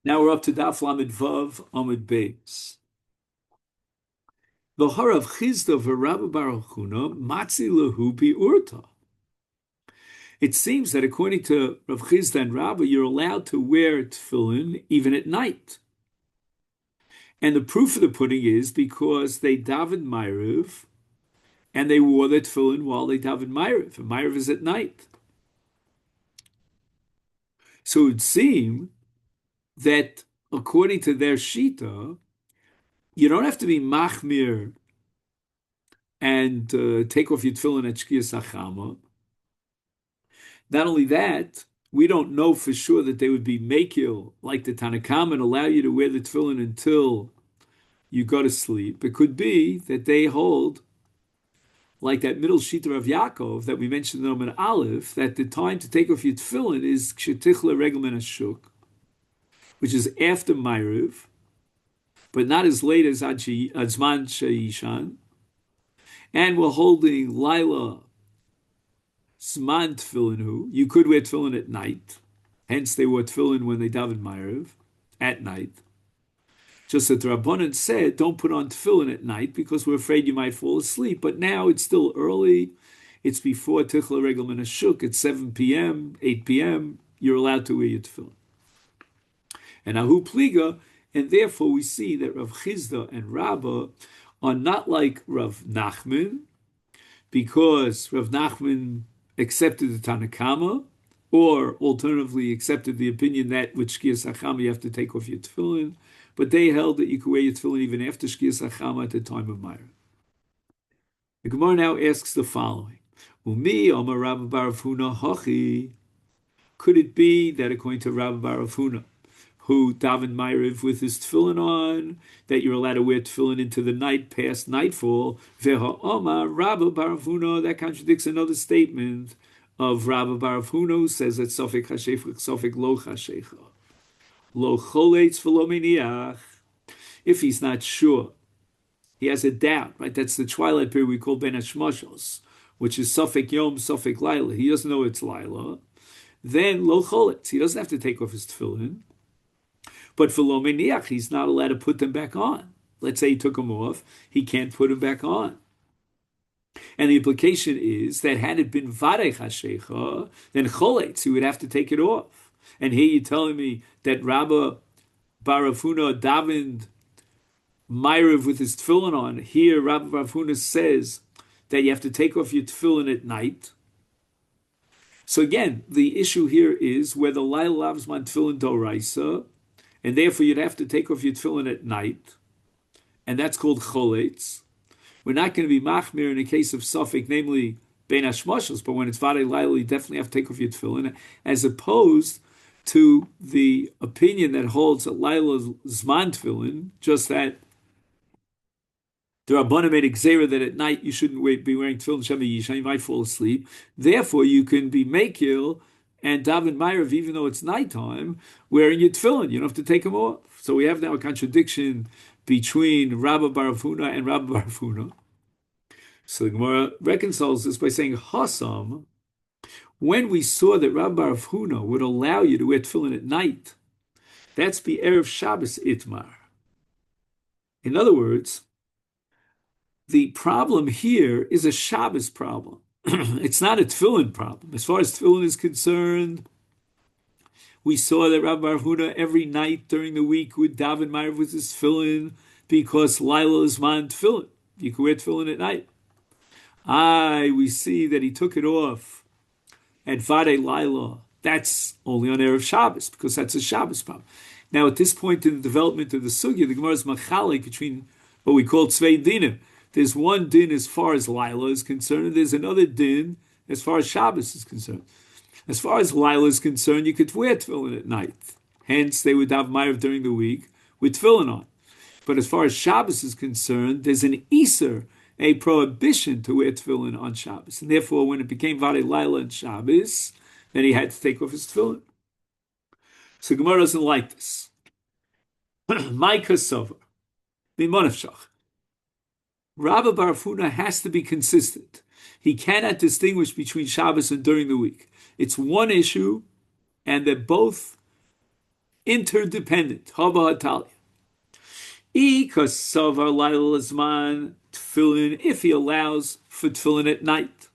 Now we're up to Daf Lamed Vav Amud Beis. The Harav Chizda v'Rabba Baruch Huna Matzi Lehu Urta. It seems that according to Rav Chizda and Rabba, you're allowed to wear tefillin even at night. And the proof of the pudding is because they davened Ma'ariv and they wore their tefillin while they davened Ma'ariv. And Ma'ariv is at night. So it would seem that according to their Shita, you don't have to be machmir and take off your tefillin at Shkiyas Achama. Not only that, we don't know for sure that they would be makil like the Tanakhama and allow you to wear the tefillin until you go to sleep. It could be that they hold like that middle shita of Yaakov that we mentioned in Omen Aleph, that the time to take off your tefillin is Kshetichle Regel Min Hashuk, which is after Ma'ariv, but not as late as Azman Sheishan. And we're holding Lila Zman Tefillin. You could wear tefillin at night. Hence, they wore tefillin when they davened Ma'ariv at night. Just that the Rabbanan said, don't put on tefillin at night because we're afraid you might fall asleep. But now it's still early. It's before Tichla Regel Min Hashuk. It's 7 p.m., 8 p.m. You're allowed to wear your tefillin. And Ahu Pliga, and therefore we see that Rav Chizda and Rabbah are not like Rav Nachman, because Rav Nachman accepted the Tanakama, or alternatively accepted the opinion that with Shkiyas Achama you have to take off your tefillin, but they held that you could wear your tefillin even after Shkiyas Achama at the time of Ma'ariv. The Gemara now asks the following: Umi Amar Rabba bar Rav Huna Hachi. Could it be that according to Rabba bar Rav Huna, who davened Ma'ariv with his tefillin on, that you're allowed to wear tefillin into the night past nightfall? Veha Omar Rabba bar Rav Huna. That contradicts another statement of Rabba bar Rav Huna, who says that Sofek Hashecha, Sofek Lo Hashecha, Lo Choletz V'Lo Miniach. If he's not sure, he has a doubt, right? That's the twilight period we call Ben Hashmoshos, which is Sofek Yom, Sofek Laila. He doesn't know it's Laila. Then Lo Choletz. He doesn't have to take off his tefillin. But for Lo Miniach, he's not allowed to put them back on. Let's say he took them off, he can't put them back on. And the implication is that had it been Varech HaShecha, then Choletz, he would have to take it off. And here you're telling me that Rabba bar Rav Huna davened Ma'ariv with his tefillin on. Here Rabba bar Rav Huna says that you have to take off your tefillin at night. So again, the issue here is whether Lail Lavzman tefillin doraisa, and therefore you'd have to take off your tefillin at night, and that's called choletz. We're not going to be machmir in a case of sofek, namely ben hashmoshos, but when it's vadei laila, you definitely have to take off your tefillin, as opposed to the opinion that holds that laila zman tefillin, just that the Rabbanan made a gzera that at night you shouldn't be wearing tefillin shema yishan, you might fall asleep. Therefore, you can be mekil and daven Ma'ariv, even though it's nighttime, wearing your tefillin. You don't have to take them off. So we have now a contradiction between Rabba bar Rav Huna and Rabba bar Rav Huna. So the Gemara reconciles this by saying, Hasam, when we saw that Rabba bar Rav Huna would allow you to wear tefillin at night, that's the Erev Shabbos Itmar. In other words, the problem here is a Shabbos problem. It's not a tefillin problem. As far as tefillin is concerned, we saw that Rabbi bar Huna every night during the week would daven Ma'ariv with his tefillin because Laila is man tefillin. You can wear tefillin at night. We see that he took it off at Vadei Laila. That's only on Erev Shabbos because that's a Shabbos problem. Now, at this point in the development of the sugya, the Gemara is machalik between what we call tzvei dinim. There's one din as far as Laila is concerned, and there's another din as far as Shabbos is concerned. As far as Laila is concerned, you could wear tefillin at night. Hence, they would have Ma'ariv during the week with tefillin on. But as far as Shabbos is concerned, there's an iser, a prohibition to wear tefillin on Shabbos. And therefore, when it became Vadei Laila and Shabbos, then he had to take off his tefillin. So Gemara doesn't like this. My kasover, b'monafshach. Rabba bar Rav Huna has to be consistent. He cannot distinguish between Shabbos and during the week. It's one issue, and they're both interdependent. Haba Hatalia. Ikasavar Laila Zman Tefillin, if he allows for tefillin at night.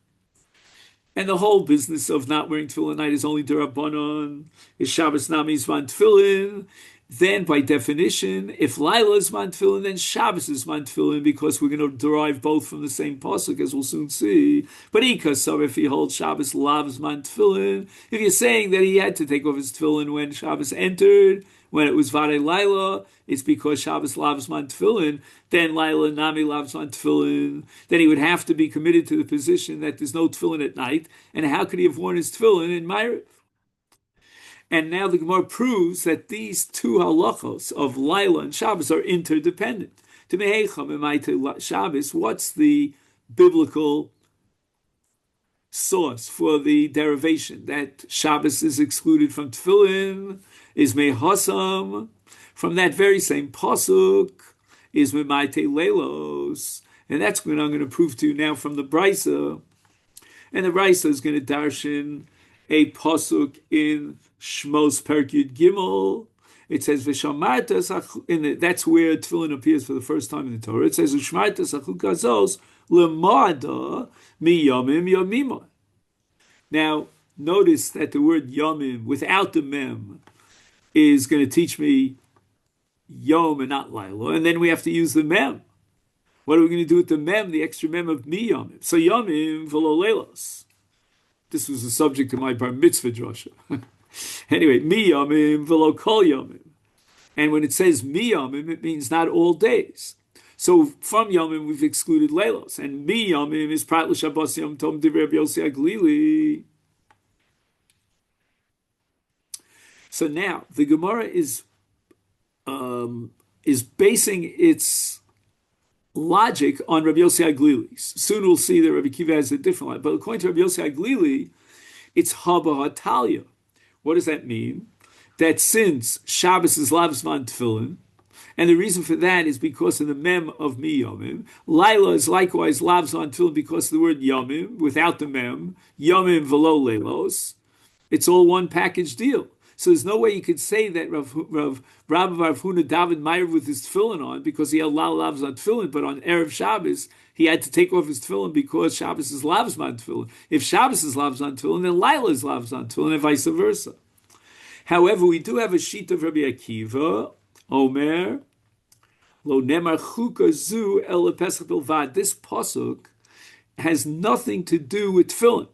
And the whole business of not wearing tefillin at night is only derabanan, is Shabbos Nami Zman Tefillin. Then, by definition, if Laila is man tefillin, then Shabbos is man tefillin, because we're going to derive both from the same pasuk, as we'll soon see. But Ikasar, if he holds Shabbos lavs man tefillin, if you're saying that he had to take off his tefillin when Shabbos entered, when it was Vade Laila, it's because Shabbos lavs man tefillin, then Laila nami lavs man tefillin, then he would have to be committed to the position that there's no tefillin at night, and how could he have worn his tefillin in Ma'ariv? And now the Gemara proves that these two halachos of Laila and Shabbos are interdependent. To Mehecham Shabbos, what's the biblical source for the derivation that Shabbos is excluded from Tefillin? Is Mehasam. From that very same pasuk is Memaite Leilos. And that's what I'm going to prove to you now from the Brisa. And the Brisa is going to darshan a pasuk in Shmos Perek Yud Gimel. It says V'shamarta, that's where tefillin appears for the first time in the Torah. It says V'shamarta sachukazos lemada miyamim yomima. Now notice that the word yomim without the mem is going to teach me yom and not laila, and then we have to use the mem. What are we going to do with the mem, the extra mem of miyamim? So yomim v'lo leilos. This was the subject of my bar mitzvah drasha. Anyway, mi yamim v'lo kol yamim. And when it says mi yamim, it means not all days. So from yamim, we've excluded leilos. And mi yamim is prat l'shabbos yom tom divrei Rabbi Yossi Aglili. So now, the Gemara is basing its logic on Rabbi Yossi Aglili. Soon we'll see that Rabbi Kiva has a different line. But according to Rabbi Yossi Aglili, it's haba hatalia. What does that mean? That since Shabbos is lavzman tefillin, and the reason for that is because of the mem of mi yomim, Laila is likewise lavzman tefillin because of the word yomim, without the mem, yomim v'lo leilos. It's all one package deal. So there's no way you could say that Rav Huna David Meir with his tefillin on because he had lavs on tefillin, but on Erev Shabbos he had to take off his tefillin because Shabbos is lavs on tefillin. If Shabbos is lavs on tefillin, then Laila is lavs on tefillin, and vice versa. However, we do have a sheet of Rabbi Akiva, Omer, Lo Nemar Chuka Zu El Pesach Bilvad. This pasuk has nothing to do with tefillin.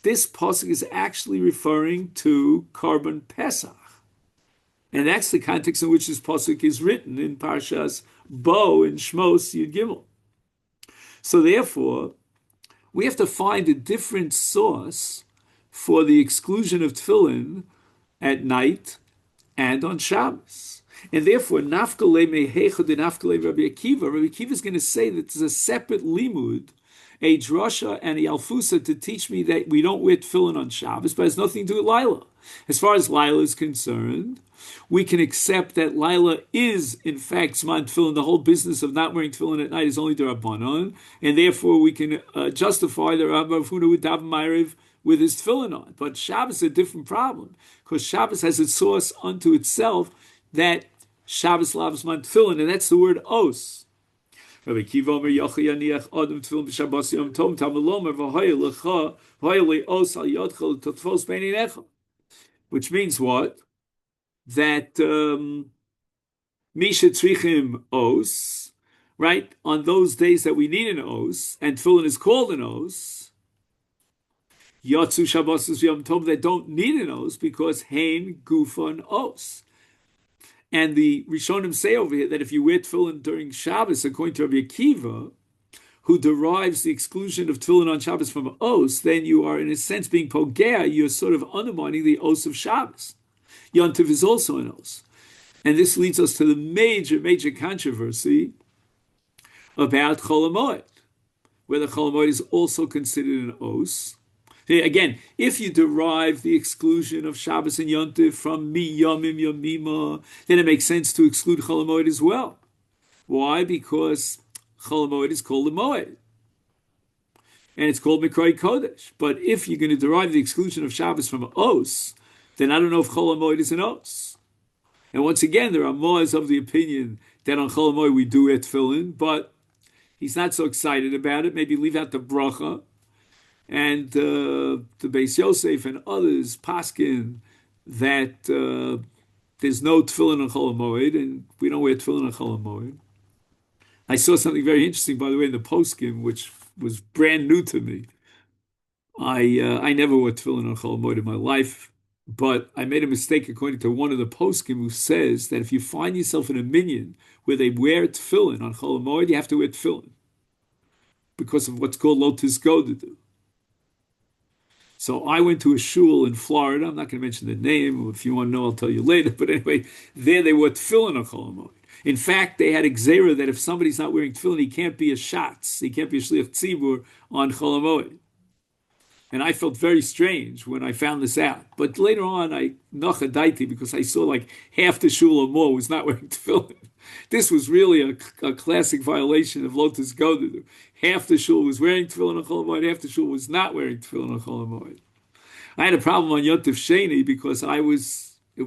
This pasuk is actually referring to Korban Pesach. And that's the context in which this pasuk is written in Parshas Bo in Shmos Yud Gimel. So therefore, we have to find a different source for the exclusion of tefillin at night and on Shabbos. And therefore, Nafkale Mehechad and Nafkale Rabbi Akiva is going to say that there's a separate limud, a drasha and a alfusa to teach me that we don't wear tefillin on Shabbos, but it has nothing to do with Laila. As far as Laila is concerned, we can accept that Laila is, in fact, Zman Tefillin. The whole business of not wearing tefillin at night is only D'Rabbanan, and therefore we can justify the Rabbi Huna with Dav Ma'ariv with his tefillin on. But Shabbos is a different problem, because Shabbos has its source unto itself that Shabbos lavs man tefillin, and that's the word os. Rabbi Kiva Omer Yochi Yaniach Adam Tefillin b'Shabbos Yom Tom Tamalomer v'Hoya Lecha Hoya Le'os Al Yodcha L'Totfos Beininecha, which means what? That Misha Tzrichim Os, right? On those days that we need an os, and tefillin is called an os, Yotzu Shabbos Yom Tov that don't need an os because Hein Gufon Os. And the Rishonim say over here that if you wear tefillin during Shabbos, according to Rabbi Akiva, who derives the exclusion of tefillin on Shabbos from os, then you are, in a sense, being pogea. You're sort of undermining the os of Shabbos. Yontiv is also an os. And this leads us to the major controversy about Chol HaMoed, whether Chol HaMoed is also considered an os. Again, if you derive the exclusion of Shabbos and Yontif from mi yomim yomima, then it makes sense to exclude Chol HaMoed as well. Why? Because Chol HaMoed is called a Moed, and it's called Mikroi Kodesh. But if you're going to derive the exclusion of Shabbos from Os, then I don't know if Chol HaMoed is an Os. And once again, there are Moas of the opinion that on Chol Hamoed we do wear tefillin, but he's not so excited about it. Maybe leave out the bracha. And the Beis Yosef and others paskin that there's no tefillin on Chol Hamoed, and we don't wear tefillin on Chol Hamoed. I saw something very interesting, by the way, in the poskim, which was brand new to me. I never wore tefillin on Chol Hamoed in my life, but I made a mistake according to one of the poskim who says that if you find yourself in a minyan where they wear tefillin on Chol Hamoed, you have to wear tefillin because of what's called lotus godedu. So I went to a shul in Florida. I'm not going to mention the name. If you want to know, I'll tell you later. But anyway, there they wore tefillin on Chol Hamoed. In fact, they had a gzera that if somebody's not wearing tefillin, he can't be a shatz. He can't be a shliach tzibur on Chol Hamoed. And I felt very strange when I found this out. But later on, I nachadaiti because I saw like half the shul or more was not wearing tefillin. This was really a classic violation of Lotus Godu. Half the shul was wearing tefillin on Chol Hamoed, half the shul was not wearing tefillin on Chol Hamoed. I had a problem on Yontif Sheni because it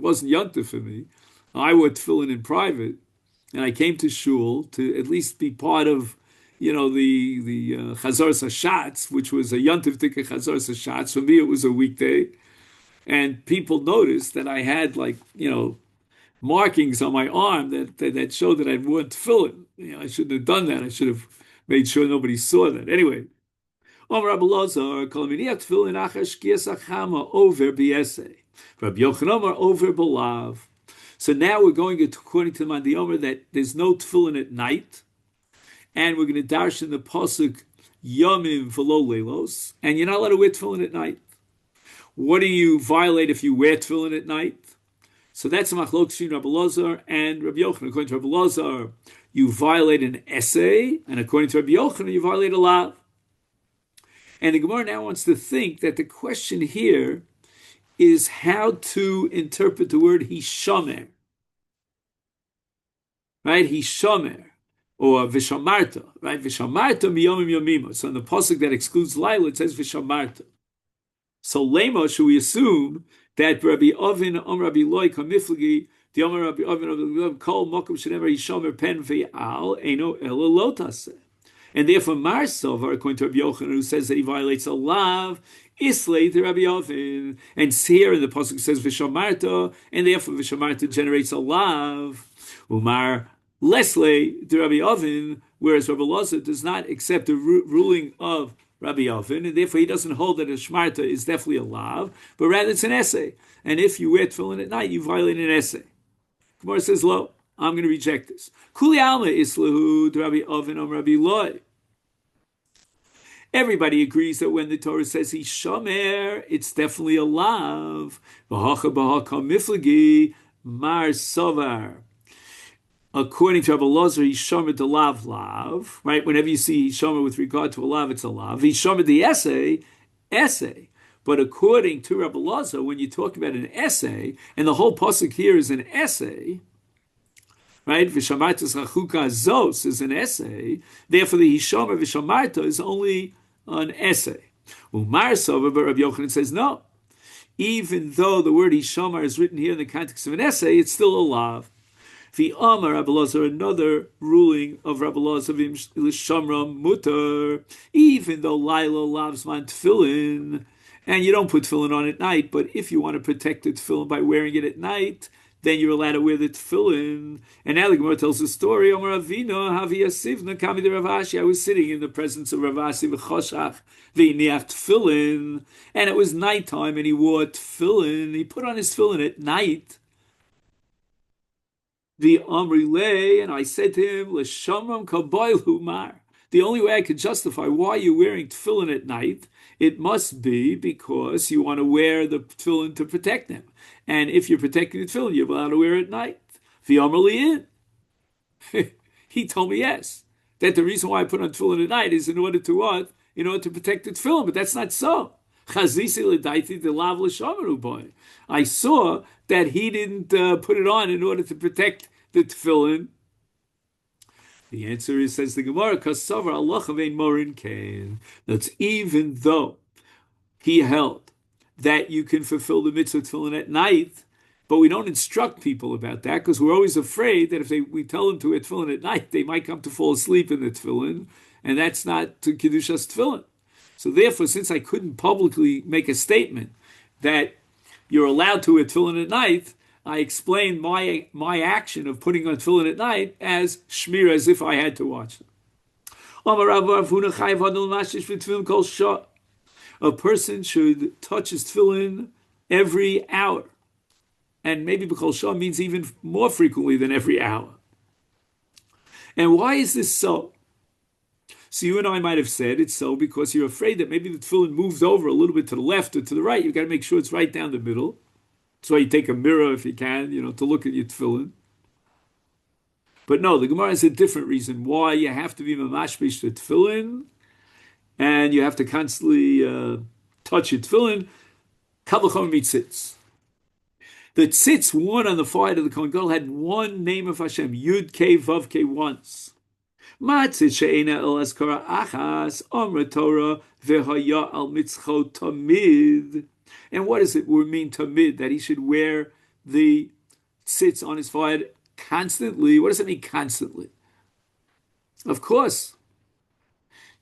wasn't Yontif for me. I wore tefillin in private, and I came to shul to at least be part of the Chazor Sashatz, which was a Yontif Tika Chazor Sashatz. For me, it was a weekday. And people noticed that I had markings on my arm that showed that I'd worn tefillin. I shouldn't have done that. I should have made sure nobody saw that. Anyway, Omer Rabbi Lazar, Kol Miniyat Tefillin Achar Shkias Achama over Biese. Rabbi Yochanan Omer over Belav. So now we're going according to the Mandi Omer that there's no tefillin at night. And we're going to darshan the pasuk Yomim v'lo leilos, and you're not allowed to wear tefillin at night. What do you violate if you wear tefillin at night? So that's a machlok between Rabbi Lazar and Rabbi Yochanan. According to Rabbi Lazar, you violate an essay, and according to Rabbi Yochanan, you violate a lav. And the Gemara now wants to think that the question here is how to interpret the word hishomer, right? Hishomer. Or vishamarta, right? Vishamarta miyomim yomima. So in the pasuk that excludes Laila, it says vishamarta. So lema, should we assume that Rabbi Ovin, Rabbi Loi, Kamiflagi, the Rabbi Ovin, Kol Mokum Shenever Yishomer Pen Ve'al, Eno Elo Lotase. And therefore Marsovar, according to Rabbi Yochanan, who says that he violates a lav, Islay to Rabbi Ovin. And here in the pasuk says vishamarta, and therefore vishamarta generates a lav. Umar Leslie to Rabbi Ovin, whereas Rabbi Lazar does not accept the ruling of Rabbi Ovin, and therefore he doesn't hold that a shmarta is definitely a lav, but rather it's an essay. And if you wear tefillin at night, you violate an essay. Gemara says, "Lo, I'm going to reject this." Kuli alma islahu to Rabbi Ovin or Rabbi Loi. Everybody agrees that when the Torah says he's shomer, it's definitely a lav. V'hacha b'hakam miflagi mar sovar. According to Rabbi Lazar, he's shomer to lav, right? Whenever you see shomer with regard to a lav, it's a lav. He's shomer the essay. But according to Rabbi Lazar, when you talk about an essay, and the whole pasuk here is an essay, right? Vishamartas rachuka zos is an essay. Therefore, the hishomer vishamarta is only an essay. Umar sover, but Rabbi Yochanan says no. Even though the word hishomer is written here in the context of an essay, it's still a lav. The Amar Rabbi Lazar, another ruling of Rabbi Lazar, Shamram Mutar, even though Laila loves man tefillin, and you don't put tefillin on at night, but if you want to protect the tefillin by wearing it at night, then you're allowed to wear the tefillin. And now the Gemara tells the story, Amar Avino, Havi Yasivna, Kami de Rav Ashi. I was sitting in the presence of Rav Ashi, V'choshach, V'iniach tefillin, and it was nighttime, and he wore tefillin. He put on his tefillin at night. The Amri Lay, and I said to him, L'shamram kaboil humar. The only way I could justify why you're wearing tefillin at night, it must be because you want to wear the tefillin to protect them. And if you're protecting the tefillin, you're allowed to wear it at night. The Amri in. He told me yes. That the reason why I put on tefillin at night is in order to what? In order to protect the tefillin, but that's not so. I saw that he didn't put it on in order to protect the tefillin. The answer is, says the Gemara, Kasavar Allah Chavein Morin Kain. That's even though he held that you can fulfill the mitzvah tefillin at night, But we don't instruct people about that because we're always afraid that if we tell them to wear tefillin at night, they might come to fall asleep in the tefillin, and that's not to Kedushas tefillin. So therefore, since I couldn't publicly make a statement that you're allowed to wear tefillin at night, I explained my action of putting on tefillin at night as shmir, as if I had to watch them. A person should touch his tefillin every hour. And maybe B'chol Shah means even more frequently than every hour. And why is this so? So you and I might have said it's so because you're afraid that maybe the tefillin moves over a little bit to the left or to the right. You've got to make sure it's right down the middle. That's why you take a mirror if you can, to look at your tefillin. But no, the Gemara has a different reason why you have to be mamashmish the tefillin, and you have to constantly touch your tefillin. Kavachom mitzitz. The tzitz worn on the forehead of the Kohen Gadol had one name of Hashem, Yud Kei Vav Kei once. Matzit she'ena el askara achas omra Torah v'haya al mitzcho tamid. And what does it mean tamid? That he should wear the tzitz on his forehead constantly. What does it mean constantly? Of course,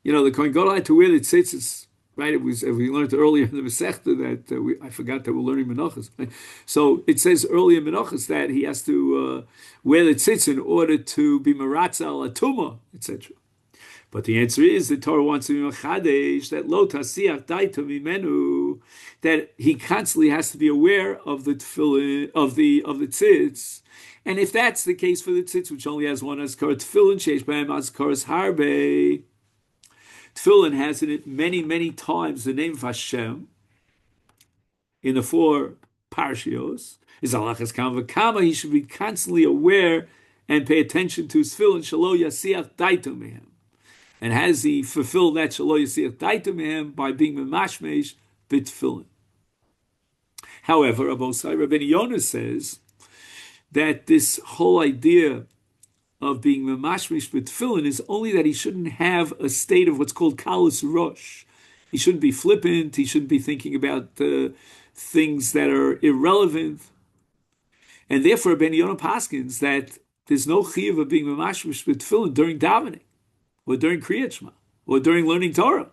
the Kohen Gadol had to wear the tzitzis, right? It was, we learned earlier in the Maseches that I forgot that we're learning Menachos. Right? So it says earlier in Menachos that he has to wear the tzitz in order to be meratza al atuma, etc. But the answer is the Torah wants to be mechadesh that lo tasiach daito mimenu, that he constantly has to be aware of the tefillin, of the tzitz. And if that's the case for the tzitz, which only has one azkar tefillin, sheish b'hem azkaras harbe, tefillin has in it many, many times the name of Hashem in the 4 parshios. Is alachas kama v'kama, he should be constantly aware and pay attention to his tefillin, shelo yasiach daito mehem. And has he fulfilled that shelo yasiach daito mehem by being memashmesh b'tefillin? However, Rabbeinu Yonah says that this whole idea of being memashmish b'tefillin is only that he shouldn't have a state of what's called kalus rosh. He shouldn't be flippant. He shouldn't be thinking about things that are irrelevant. And therefore, Ben Yonah paskins that there's no chiyuv of being memashmish b'tefillin during davening, or during kriyat shema, or during learning Torah.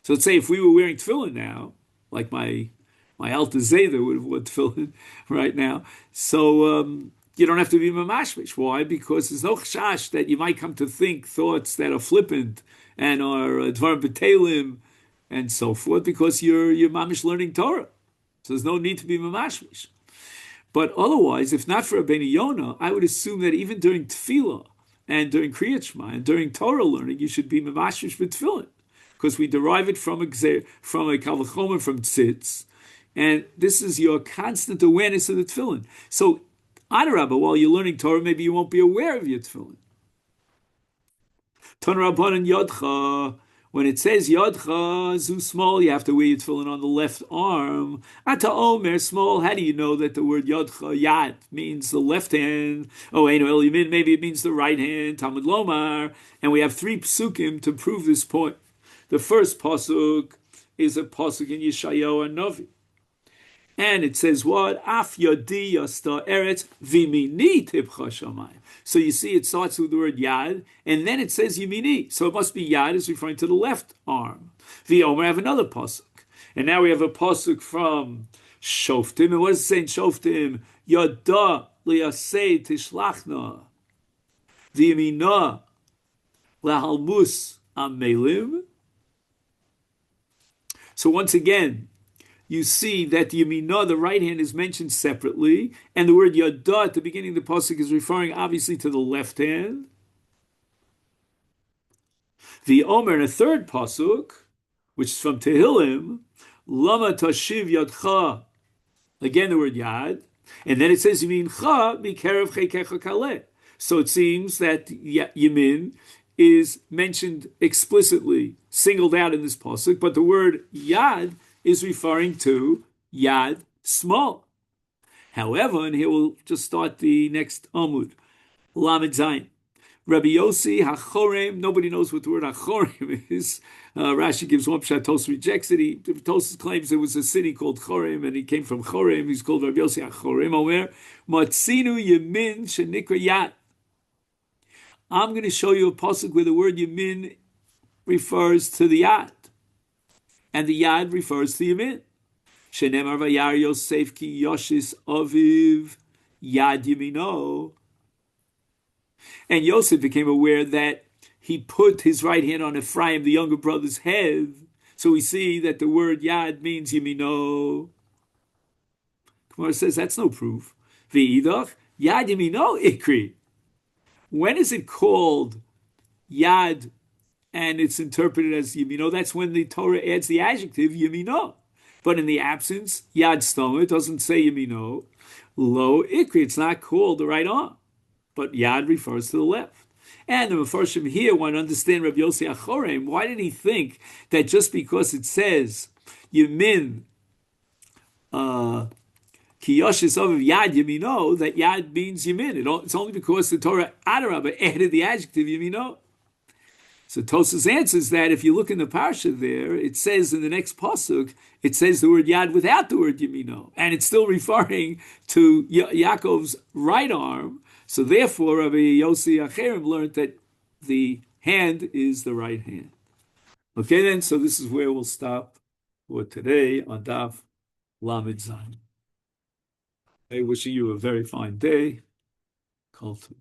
So let's say if we were wearing tefillin now, like my Alta Zayda would have worn tefillin right now. So you don't have to be mamashmish. Why? Because there's no chashash that you might come to think thoughts that are flippant and are dvar b'telim and so forth, because you're mamish learning Torah. So there's no need to be mamashmish. But otherwise, if not for Rabbeinu Yonah, I would assume that even during tefillah and during kriyat shema and during Torah learning, you should be mamashmish b'tefillin, because we derive it from a kal v'chomer, from tzitz. And this is your constant awareness of the tefillin. So, Adarabba, while you're learning Torah, maybe you won't be aware of your tefillin. Ton Rabbanan Yodcha, when it says Yodcha, zu small, you have to wear your tefillin on the left arm. Ata Omer, small, how do you know that the word Yodcha, Yad, means the left hand? Oh, Eino El Yamin, maybe it means the right hand, Talmud Lomar. And we have 3 psukim to prove this point. The first pasuk is a pasuk in Yeshayahu Novi. And it says what? Af yodi yasta eretz vimini tibcha shamayim. So you see, it starts with the word yad, and then it says yimini. So it must be yad is referring to the left arm. V'omer have another pasuk, and now we have a pasuk from Shoftim. And what does it say in Shoftim? Yada liyasei tishlachna v'yimina lahalmus amelim. So once again, you see that the Yaminah, the right hand, is mentioned separately, and the word Yada at the beginning of the pasuk is referring obviously to the left hand. The Omer in a third pasuk, which is from Tehillim, Lama Tashiv Yadcha, again the word Yad, and then it says Yamincha Mikerev Chekecha Kaleh. So it seems that Yamin is mentioned explicitly, singled out in this pasuk, but the word Yad is referring to Yad, small. However, and here we'll just start the next Amud, Lamed Zayin. Rabbi Yossi Hachorem, nobody knows what the word Hachorem is. Rashi gives one pshat, Tosfos rejects it. Tosfos claims there was a city called Chorem, and he came from Chorem. He's called Rabbi Yossi Hachorem. Omer, Matzinu Yemin Shenikra Yad. I'm going to show you a pasuk where the word Yemin refers to the Yad, and the Yad refers to Yemin. Shenemar Vayar Yosef Ki Yoshis Aviv Yad Yemino. And Yosef became aware that he put his right hand on Ephraim, the younger brother's head. So we see that the word Yad means Yemino. Gemara says that's no proof. V'idach Yad Yemino Ikri. When is it called Yad and it's interpreted as Yemino? That's when the Torah adds the adjective Yemino. But in the absence, Yad Stoma, it doesn't say Yemino. Lo Ikri, it's not called the right arm. But Yad refers to the left. And the Mefarshim here want to understand Rabbi Yossi Achorem. Why did he think that just because it says Yemin, Ki Yoshis Aviv Yad Yemino, that Yad means Yemin? It's only because the Torah Adarabah added the adjective Yemino. So Tosfos answers that if you look in the parsha there, it says in the next pasuk, it says the word Yad without the word Yemino, and it's still referring to Yaakov's right arm. So therefore, Rabbi Yossi Acherem learned that the hand is the right hand. Okay, then, so this is where we'll stop for today on Daf Lamed Zayin. I wishing you a very fine day. Kol Tov.